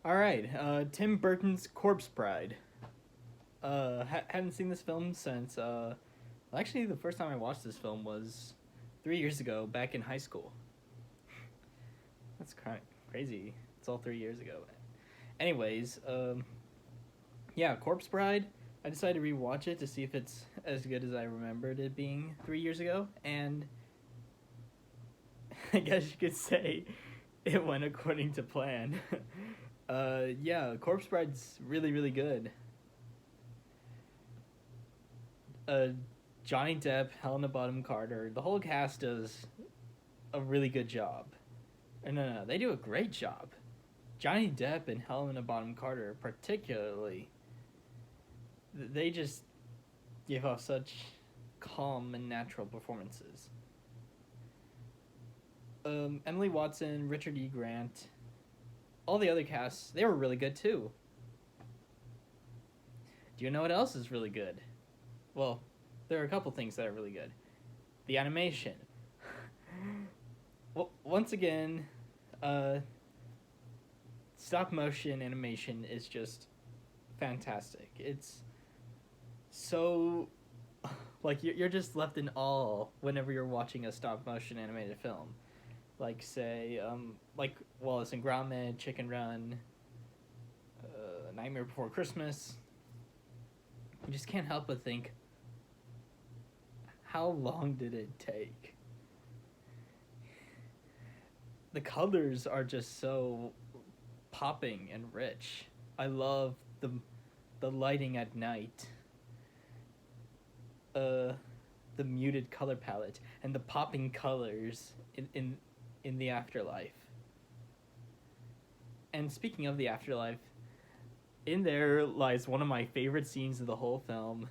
All right, Tim Burton's Corpse Bride. Haven't seen this film since. Actually, the first time I watched this film was 3 years ago, back in high school. That's kind of crazy. It's all 3 years ago. Anyways, yeah, Corpse Bride. I decided to rewatch it to see if it's as good as I remembered it being 3 years ago, and I guess you could say it went according to plan. Yeah, Corpse Bride's really, really good. Uh, Johnny Depp, Helena Bonham Carter, the whole cast does a really good job. No, they do a great job. Johnny Depp and Helena Bonham Carter, particularly, they just give off such calm and natural performances. Emily Watson, Richard E. Grant, all the other casts, they were really good too. Do you know what else is really good? Well, there are a couple things that are really good. The animation. Well, once again, stop motion animation is just fantastic. It's so like you're just left in awe whenever you're watching a stop motion animated film. Like say, like Wallace and Gromit, Chicken Run, Nightmare Before Christmas. You just can't help but think, how long did it take? The colors are just so popping and rich. I love the lighting at night. The muted color palette and the popping colors in the afterlife. And speaking of the afterlife, in there lies one of my favorite scenes of the whole film,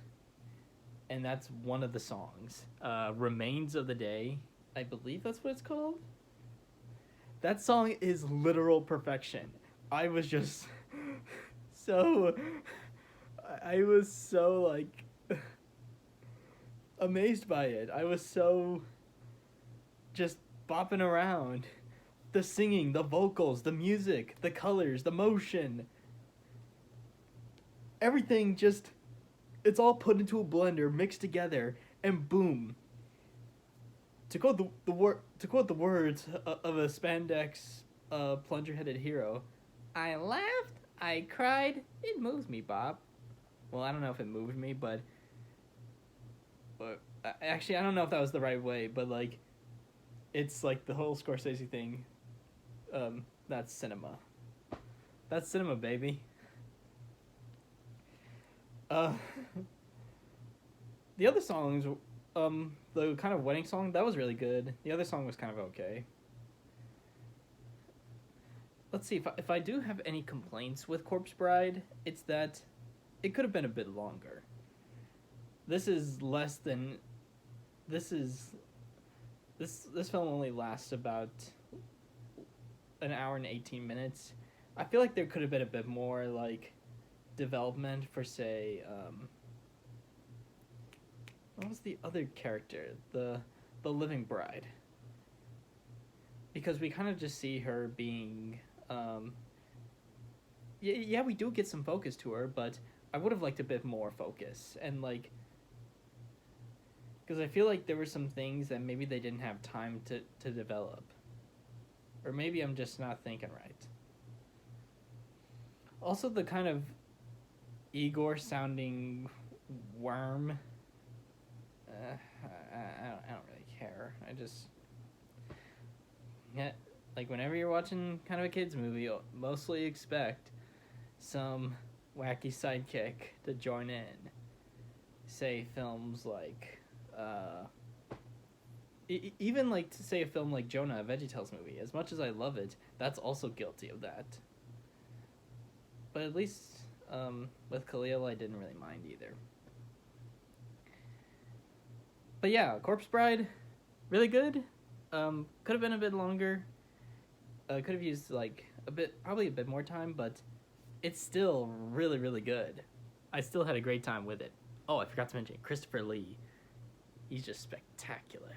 and that's one of the songs, Remains of the Day. I believe that's what it's called. That song is literal perfection. I was just so... I was so, like, amazed by it. I was so just bopping around. The singing, the vocals, the music, the colors, the motion. Everything just... It's all put into a blender, mixed together, and boom. To quote to quote the words of a spandex plunger-headed hero, I laughed, I cried, it moves me, Bob. Well, I don't know if it moved me, but actually, I don't know if that was the right way, but like, it's like the whole Scorsese thing. That's cinema. That's cinema, baby. The other songs, the kind of wedding song, that was really good. The other song was kind of okay. Let's see, if I do have any complaints with Corpse Bride, it's that it could have been a bit longer. This is less than... This film only lasts about an hour and 18 minutes. I feel like there could have been a bit more, like, development for, say, what was the other character? The living bride. Because we kind of just see her being... yeah, we do get some focus to her, but I would have liked a bit more focus. And, like... Because I feel like there were some things that maybe they didn't have time to develop. Or maybe I'm just not thinking right. Also, the kind of Igor-sounding worm... I don't really care. I just... Yeah, like, whenever you're watching kind of a kid's movie, you'll mostly expect some wacky sidekick to join in. Say films like... even, like, to say a film like Jonah, a VeggieTales movie. As much as I love it, that's also guilty of that. But at least with Khalil, I didn't really mind either. But yeah, Corpse Bride, really good. Could have been a bit longer. Could have used, like, probably a bit more time, but it's still really, really good. I still had a great time with it. Oh, I forgot to mention Christopher Lee. He's just spectacular.